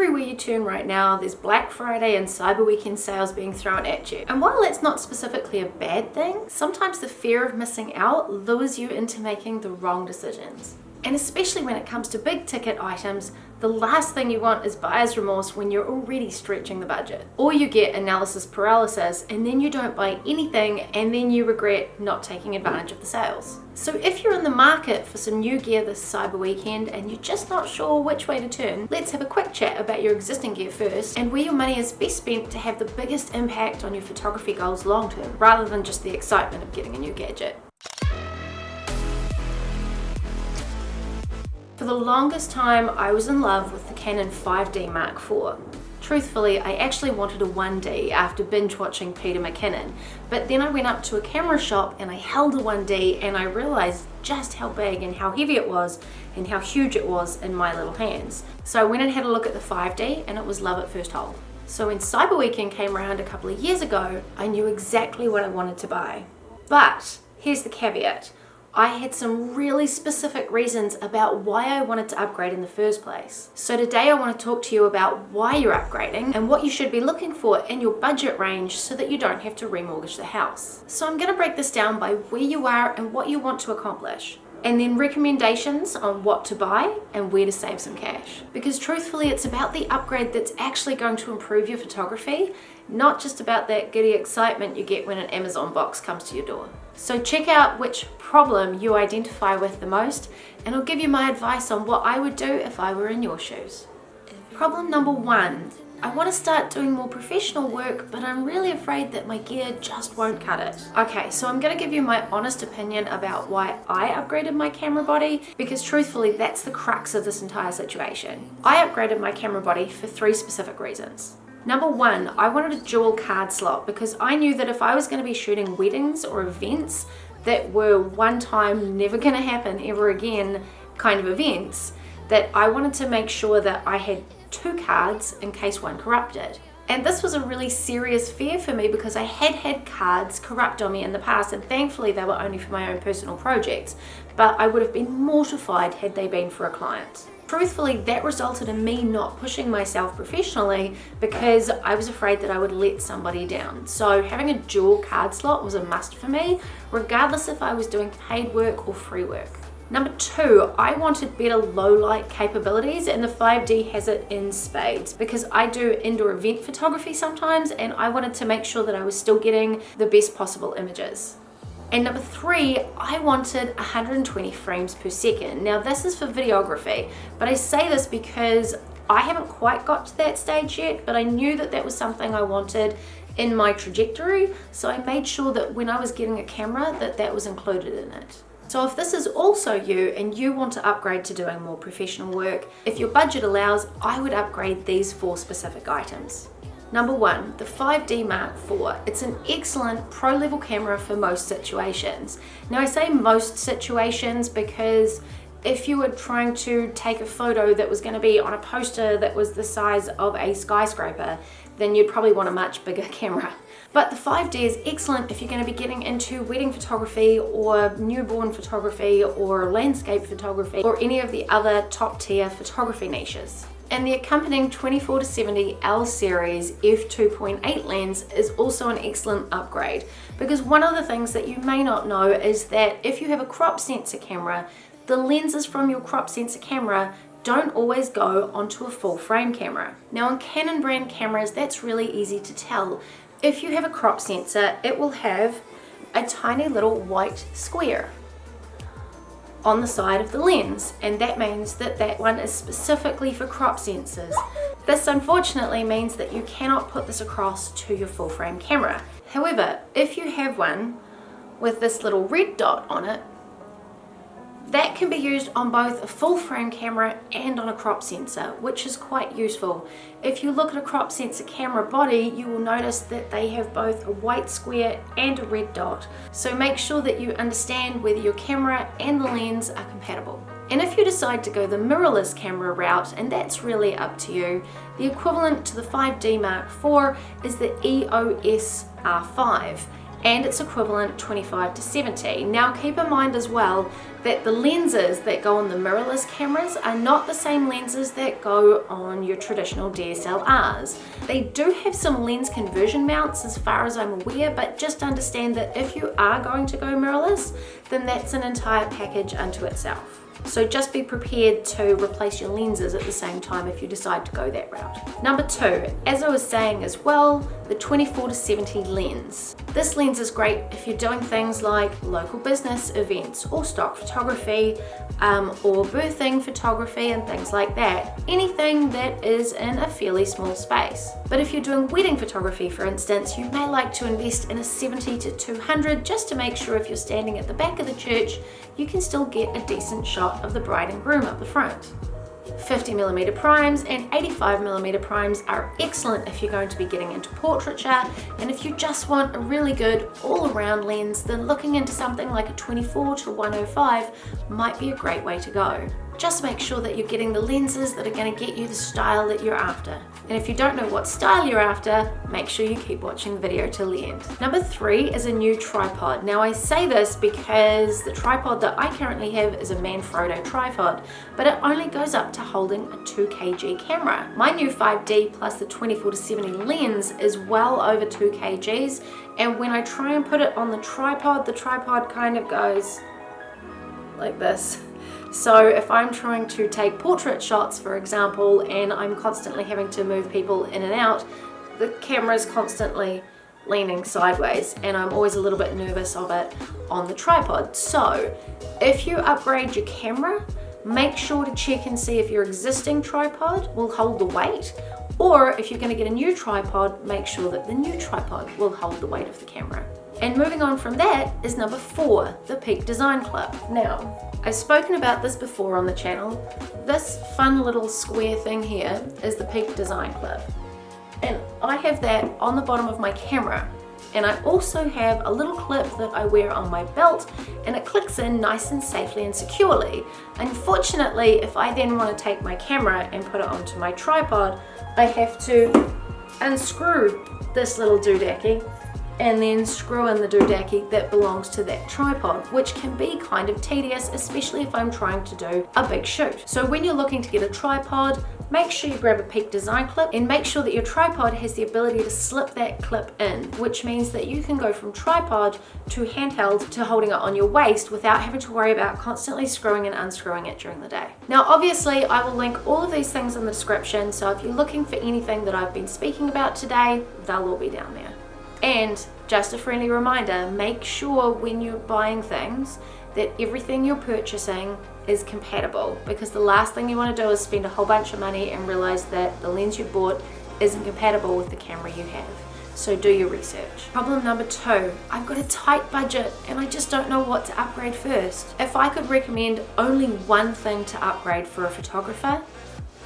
everywhere you turn right now, there's Black Friday and Cyber Weekend sales being thrown at you. And while that's not specifically a bad thing, sometimes the fear of missing out lures you into making the wrong decisions. And especially when it comes to big ticket items, the last thing you want is buyer's remorse when you're already stretching the budget. Or you get analysis paralysis and then you don't buy anything and then you regret not taking advantage of the sales. So if you're in the market for some new gear this Cyber Weekend and you're just not sure which way to turn, let's have a quick chat about your existing gear first and where your money is best spent to have the biggest impact on your photography goals long term, rather than just the excitement of getting a new gadget. For the longest time, I was in love with the Canon 5D Mark IV. Truthfully, I actually wanted a 1D after binge watching Peter McKinnon, but then I went up to a camera shop and I held a 1D and I realized just how big and how heavy it was and how huge it was in my little hands. So I went and had a look at the 5D and it was love at first hold. So when Cyber Weekend came around a couple of years ago, I knew exactly what I wanted to buy. But here's the caveat. I had some really specific reasons about why I wanted to upgrade in the first place. So today I want to talk to you about why you're upgrading and what you should be looking for in your budget range so that you don't have to remortgage the house. So I'm going to break this down by where you are and what you want to accomplish. And then recommendations on what to buy and where to save some cash. Because truthfully, it's about the upgrade that's actually going to improve your photography, not just about that giddy excitement you get when an Amazon box comes to your door. So check out which problem you identify with the most, and I'll give you my advice on what I would do if I were in your shoes. Problem number 1. I want to start doing more professional work, but I'm really afraid that my gear just won't cut it. Okay, so I'm going to give you my honest opinion about why I upgraded my camera body, because truthfully, that's the crux of this entire situation. I upgraded my camera body for 3 specific reasons. Number 1, I wanted a dual card slot because I knew that if I was going to be shooting weddings or events that were one time, never going to happen ever again kind of events, that I wanted to make sure that I had 2 cards in case one corrupted. And this was a really serious fear for me because I had had cards corrupt on me in the past, and thankfully they were only for my own personal projects, but I would have been mortified had they been for a client. Truthfully, that resulted in me not pushing myself professionally because I was afraid that I would let somebody down. So having a dual card slot was a must for me, regardless if I was doing paid work or free work. Number 2, I wanted better low light capabilities, and the 5D has it in spades because I do indoor event photography sometimes and I wanted to make sure that I was still getting the best possible images. And number 3, I wanted 120 frames per second. Now this is for videography, but I say this because I haven't quite got to that stage yet, but I knew that that was something I wanted in my trajectory, so I made sure that when I was getting a camera that was included in it. So if this is also you and you want to upgrade to doing more professional work, if your budget allows, I would upgrade these 4 specific items. Number 1, the 5D Mark IV. It's an excellent pro-level camera for most situations. Now I say most situations because if you were trying to take a photo that was going to be on a poster that was the size of a skyscraper, then you'd probably want a much bigger camera. But the 5D is excellent if you're going to be getting into wedding photography or newborn photography or landscape photography or any of the other top tier photography niches. And the accompanying 24-70 L series f2.8 lens is also an excellent upgrade, because one of the things that you may not know is that if you have a crop sensor camera, the lenses from your crop sensor camera don't always go onto a full frame camera. Now on Canon brand cameras, that's really easy to tell. If you have a crop sensor, it will have a tiny little white square on the side of the lens, and that means that that one is specifically for crop sensors. This unfortunately means that you cannot put this across to your full frame camera. However, if you have one with this little red dot on it, that can be used on both a full frame camera and on a crop sensor, which is quite useful. If you look at a crop sensor camera body, you will notice that they have both a white square and a red dot. So make sure that you understand whether your camera and the lens are compatible. And if you decide to go the mirrorless camera route, and that's really up to you, the equivalent to the 5D Mark IV is the EOS R5. and it's equivalent 25 to 70. Now keep in mind as well that the lenses that go on the mirrorless cameras are not the same lenses that go on your traditional DSLRs. They do have some lens conversion mounts as far as I'm aware, but just understand that if you are going to go mirrorless, then that's an entire package unto itself. So just be prepared to replace your lenses at the same time if you decide to go that route. Number 2, as I was saying as well, the 24 to 70 lens. This lens is great if you're doing things like local business events or stock photography or birthing photography and things like that. Anything that is in a fairly small space. But if you're doing wedding photography, for instance, you may like to invest in a 70 to 200 just to make sure if you're standing at the back of the church, you can still get a decent shot of the bride and groom up the front. 50mm primes and 85mm primes are excellent if you're going to be getting into portraiture, and if you just want a really good all-around lens, then looking into something like a 24 to 105 might be a great way to go. Just make sure that you're getting the lenses that are going to get you the style that you're after. And if you don't know what style you're after, make sure you keep watching the video till the end. Number 3 is a new tripod. Now I say this because the tripod that I currently have is a Manfrotto tripod, but it only goes up to holding a 2kg camera. My new 5D plus the 24 to 70 lens is well over 2 kgs, and when I try and put it on the tripod kind of goes like this. So if I'm trying to take portrait shots, for example, and I'm constantly having to move people in and out, the camera's constantly leaning sideways, and I'm always a little bit nervous of it on the tripod. So if you upgrade your camera, make sure to check and see if your existing tripod will hold the weight, or if you're going to get a new tripod, make sure that the new tripod will hold the weight of the camera. And moving on from that is number 4, the Peak Design Clip. Now, I've spoken about this before on the channel. This fun little square thing here is the Peak Design Clip. And I have that on the bottom of my camera. And I also have a little clip that I wear on my belt, and it clicks in nice and safely and securely. Unfortunately, if I then want to take my camera and put it onto my tripod, I have to unscrew this little doodacky and then screw in the doodacky that belongs to that tripod, which can be kind of tedious, especially if I'm trying to do a big shoot. So when you're looking to get a tripod, make sure you grab a Peak Design Clip and make sure that your tripod has the ability to slip that clip in, which means that you can go from tripod to handheld to holding it on your waist without having to worry about constantly screwing and unscrewing it during the day. Now obviously I will link all of these things in the description, so if you're looking for anything that I've been speaking about today, they'll all be down there. And just a friendly reminder, make sure when you're buying things that everything you're purchasing is compatible, because the last thing you want to do is spend a whole bunch of money and realize that the lens you bought isn't compatible with the camera you have. So do your research. Problem number 2, I've got a tight budget and I just don't know what to upgrade first. If I could recommend only one thing to upgrade for a photographer,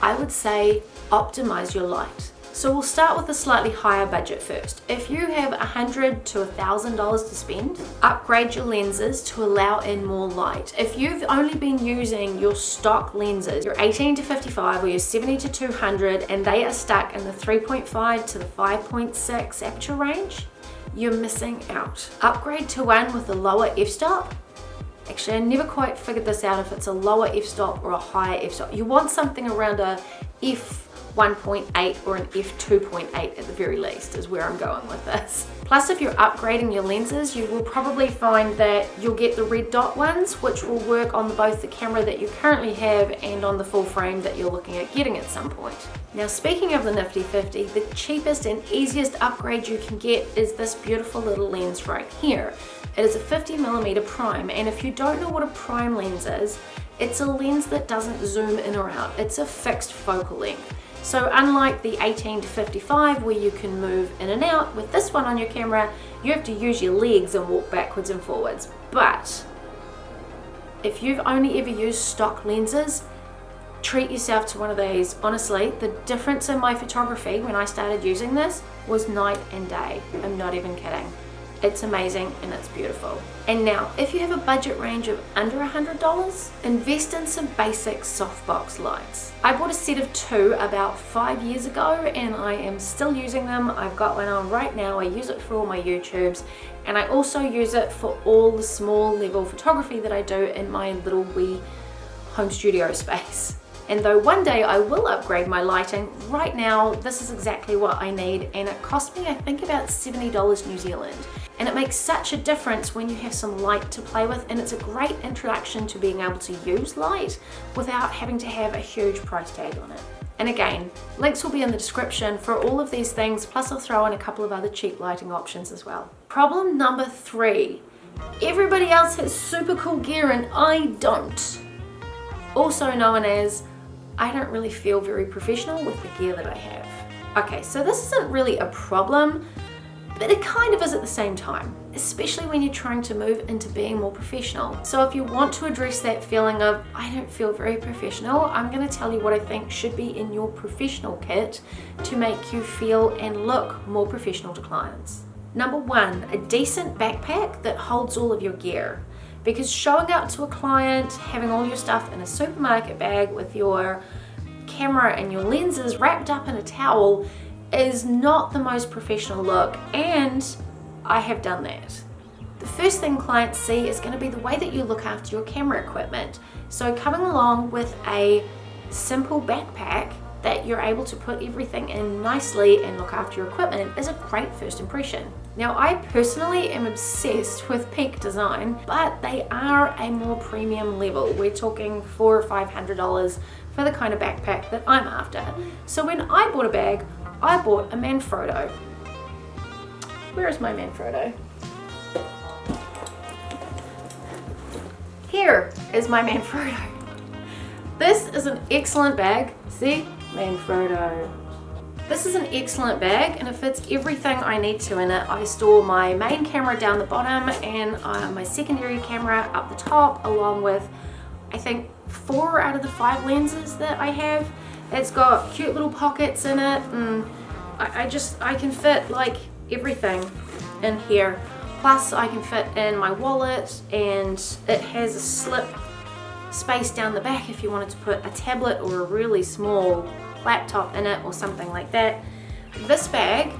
I would say optimize your light. So we'll start with a slightly higher budget first. If you have $100 to $1,000 to spend, upgrade your lenses to allow in more light. If you've only been using your stock lenses, your 18 to 55 or your 70 to 200, and they are stuck in the 3.5 to the 5.6 aperture range, you're missing out. Upgrade to one with a lower f-stop. Actually, I never quite figured this out if it's a lower f-stop or a higher f-stop. You want something around a f1.8 or an f2.8 at the very least is where I'm going with this. Plus, if you're upgrading your lenses, you will probably find that you'll get the red dot ones, which will work on both the camera that you currently have and on the full frame that you're looking at getting at some point. Now, speaking of the nifty 50, the cheapest and easiest upgrade you can get is this beautiful little lens right here. It is a 50mm prime, and if you don't know what a prime lens is, it's a lens that doesn't zoom in or out. It's a fixed focal length. So unlike the 18 to 55 where you can move in and out, with this one on your camera, you have to use your legs and walk backwards and forwards. But if you've only ever used stock lenses, treat yourself to one of these. Honestly, the difference in my photography when I started using this was night and day. I'm not even kidding. It's amazing and it's beautiful. And now, if you have a budget range of under $100, invest in some basic softbox lights. I bought a set of 2 about 5 years ago and I am still using them. I've got one on right now. I use it for all my YouTubes, and I also use it for all the small level photography that I do in my little wee home studio space. And though one day I will upgrade my lighting, right now this is exactly what I need, and it cost me I think about $70 New Zealand. And it makes such a difference when you have some light to play with, and it's a great introduction to being able to use light without having to have a huge price tag on it. And again, links will be in the description for all of these things, plus I'll throw in a couple of other cheap lighting options as well. Problem number 3. Everybody else has super cool gear and I don't. Also known as, I don't really feel very professional with the gear that I have. Okay, so this isn't really a problem, but it kind of is at the same time, especially when you're trying to move into being more professional. So if you want to address that feeling of, I don't feel very professional, I'm gonna tell you what I think should be in your professional kit to make you feel and look more professional to clients. Number 1, a decent backpack that holds all of your gear. Because showing up to a client, having all your stuff in a supermarket bag with your camera and your lenses wrapped up in a towel is not the most professional look, and I have done that. The first thing clients see is going to be the way that you look after your camera equipment. So coming along with a simple backpack that you're able to put everything in nicely and look after your equipment is a great first impression. Now, I personally am obsessed with Peak Design, but they are a more premium level. We're talking $400 or $500 for the kind of backpack that I'm after. So when I bought a bag, I bought a Manfrotto. Where is my Manfrotto? Here is my Manfrotto. This is an excellent bag. See? Manfrotto. This is an excellent bag and it fits everything I need to in it. I store my main camera down the bottom and my secondary camera up the top, along with I think 4 out of the 5 lenses that I have. It's got cute little pockets in it, and I can fit like everything in here. Plus I can fit in my wallet, and it has a slip space down the back if you wanted to put a tablet or a really small laptop in it or something like that. This bag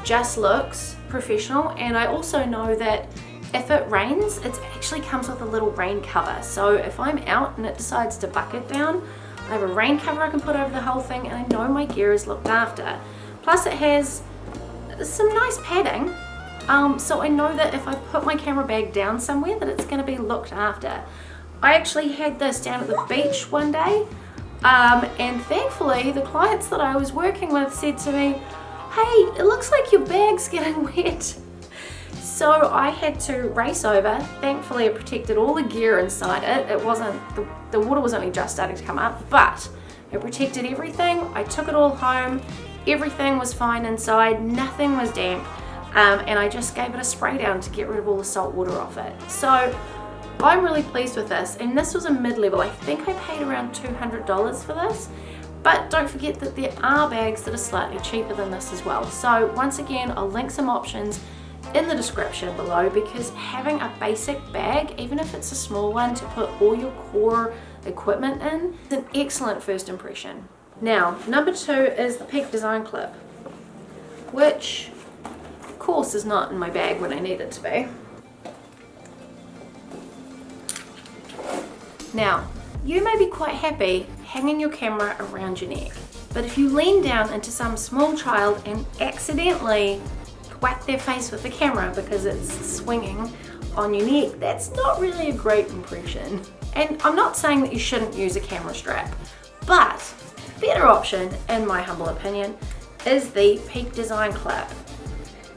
just looks professional, and I also know that if it rains, it actually comes with a little rain cover. So if I'm out and it decides to bucket down, I have a rain cover I can put over the whole thing, and I know my gear is looked after. Plus it has some nice padding, so I know that if I put my camera bag down somewhere that it's going to be looked after. I actually had this down at the beach one day, and thankfully the clients that I was working with said to me, hey, it looks like your bag's getting wet. So I had to race over. Thankfully it protected all the gear inside it. It wasn't, the water was only just starting to come up, but it protected everything. I took it all home. Everything was fine inside. Nothing was damp. And I just gave it a spray down to get rid of all the salt water off it. So I'm really pleased with this, and this was a mid-level. I think I paid around $200 for this, but don't forget that there are bags that are slightly cheaper than this as well. So once again, I'll link some options in the description below, because having a basic bag, even if it's a small one, to put all your core equipment in, is an excellent first impression. Now, number 2 is the Peak Design clip, which of course is not in my bag when I need it to be. Now, you may be quite happy hanging your camera around your neck, but if you lean down into some small child and accidentally whack their face with the camera because it's swinging on your neck, that's not really a great impression. And I'm not saying that you shouldn't use a camera strap, but a better option, in my humble opinion, is the Peak Design clip.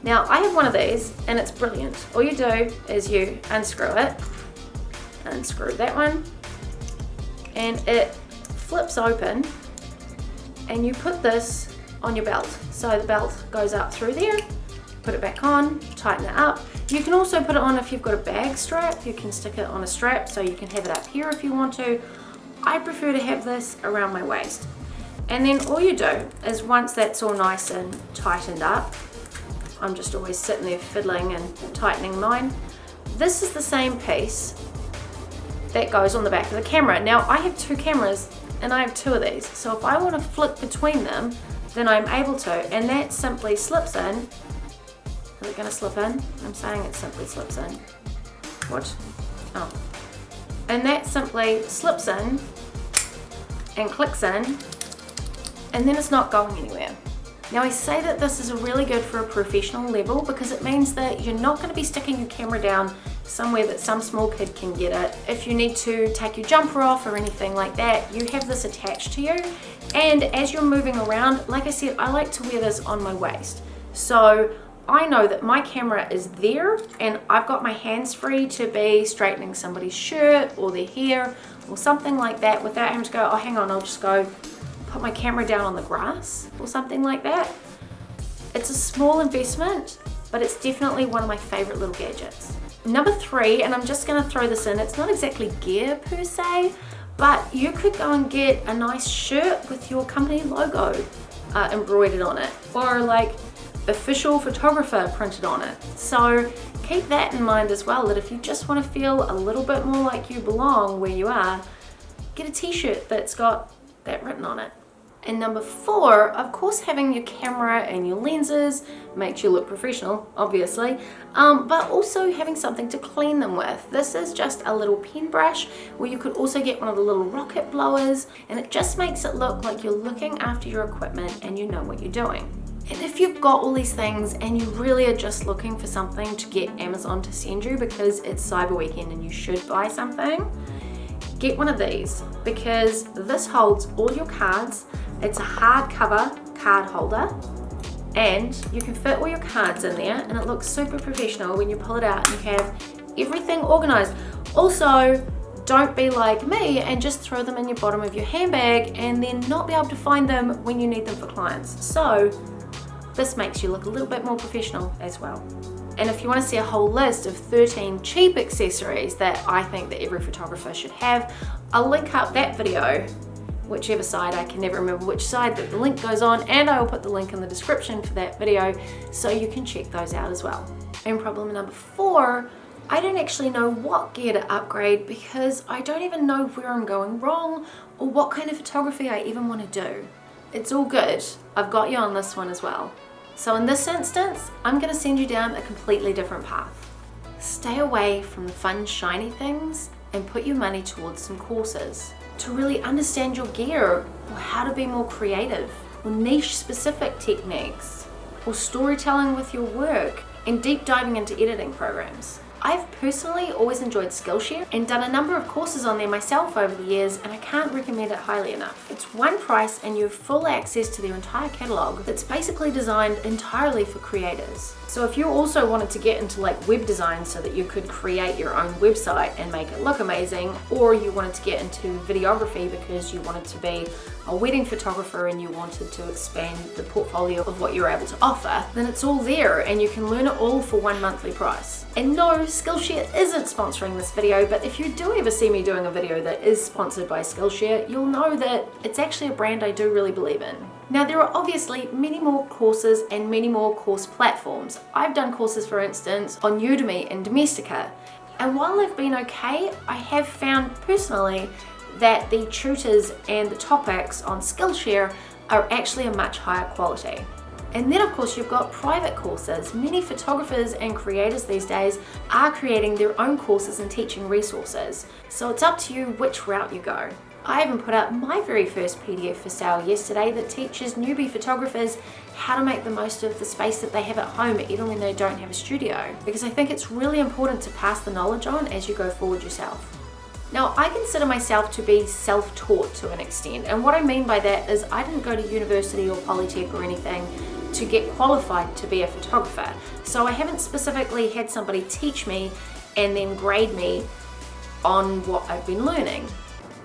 Now, I have one of these and it's brilliant. All you do is you unscrew it, unscrew that one, and it flips open, and you put this on your belt. So the belt goes up through there, put it back on, tighten it up. You can also put it on if you've got a bag strap. You can stick it on a strap so you can have it up here if you want to. I prefer to have this around my waist. And then all you do is, once that's all nice and tightened up, I'm just always sitting there fiddling and tightening mine. This is the same piece that goes on the back of the camera. Now I have 2 cameras and I have 2 of these. So if I want to flick between them, then I'm able to, and that simply slips in. Is it going to slip in? I'm saying it simply slips in. What? Oh. And that simply slips in and clicks in, and then it's not going anywhere. Now I say that this is really good for a professional level because it means that you're not going to be sticking your camera down somewhere that some small kid can get it. If you need to take your jumper off or anything like that, you have this attached to you. And as you're moving around, like I said, I like to wear this on my waist. So I know that my camera is there and I've got my hands free to be straightening somebody's shirt or their hair or something like that without having to go, oh hang on, I'll just go put my camera down on the grass or something like that. It's a small investment, but it's definitely one of my favorite little gadgets. Number 3, and I'm just gonna throw this in, it's not exactly gear per se, but you could go and get a nice shirt with your company logo embroidered on it, or like official photographer printed on it. So keep that in mind as well, that if you just want to feel a little bit more like you belong where you are, get a t-shirt that's got that written on it. And number 4, of course, having your camera and your lenses makes you look professional, obviously, but also having something to clean them with. This is just a little pen brush, where you could also get one of the little rocket blowers, and it just makes it look like you're looking after your equipment and you know what you're doing. And if you've got all these things and you really are just looking for something to get Amazon to send you because it's Cyber Weekend and you should buy something, get one of these, because this holds all your cards. It's a hardcover card holder and you can fit all your cards in there, and it looks super professional when you pull it out and you have everything organized. Also, don't be like me and just throw them in your bottom of your handbag and then not be able to find them when you need them for clients. So this makes you look a little bit more professional as well. And if you want to see a whole list of 13 cheap accessories that I think that every photographer should have, I'll link up that video, whichever side, I can never remember which side that the link goes on, and I will put the link in the description for that video so you can check those out as well. And problem number 4, I don't actually know what gear to upgrade because I don't even know where I'm going wrong or what kind of photography I even want to do. It's all good, I've got you on this one as well. So in this instance, I'm going to send you down a completely different path. Stay away from the fun, shiny things and put your money towards some courses to really understand your gear, or how to be more creative, or niche specific techniques, or storytelling with your work, and deep diving into editing programs. I've personally always enjoyed Skillshare and done a number of courses on there myself over the years, and I can't recommend it highly enough. It's one price and you have full access to their entire catalog that's basically designed entirely for creators. So if you also wanted to get into like web design so that you could create your own website and make it look amazing, or you wanted to get into videography because you wanted to be a wedding photographer and you wanted to expand the portfolio of what you're able to offer, then it's all there and you can learn it all for one monthly price. And no, Skillshare isn't sponsoring this video, but if you do ever see me doing a video that is sponsored by Skillshare, you'll know that it's actually a brand I do really believe in. Now, there are obviously many more courses and many more course platforms. I've done courses, for instance, on Udemy and Domestika, and while they've been okay, I have found personally that the tutors and the topics on Skillshare are actually a much higher quality. And then of course you've got private courses. Many photographers and creators these days are creating their own courses and teaching resources. So it's up to you which route you go. I even put up my very first PDF for sale yesterday that teaches newbie photographers how to make the most of the space that they have at home, even when they don't have a studio, because I think it's really important to pass the knowledge on as you go forward yourself. Now, I consider myself to be self-taught to an extent, and what I mean by that is I didn't go to university or Polytech or anything to get qualified to be a photographer. So I haven't specifically had somebody teach me and then grade me on what I've been learning.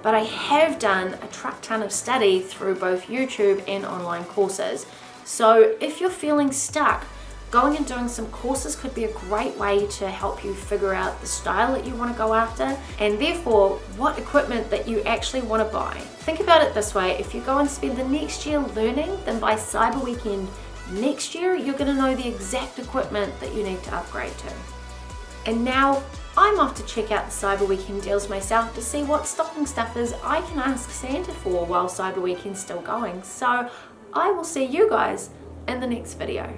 But I have done a truck ton of study through both YouTube and online courses. So if you're feeling stuck, going and doing some courses could be a great way to help you figure out the style that you want to go after, and therefore what equipment that you actually want to buy. Think about it this way: if you go and spend the next year learning, then by Cyber Weekend Next year, you're going to know the exact equipment that you need to upgrade to. And now, I'm off to check out the Cyber Weekend deals myself to see what stocking stuffers I can ask Santa for while Cyber Weekend's still going. So, I will see you guys in the next video.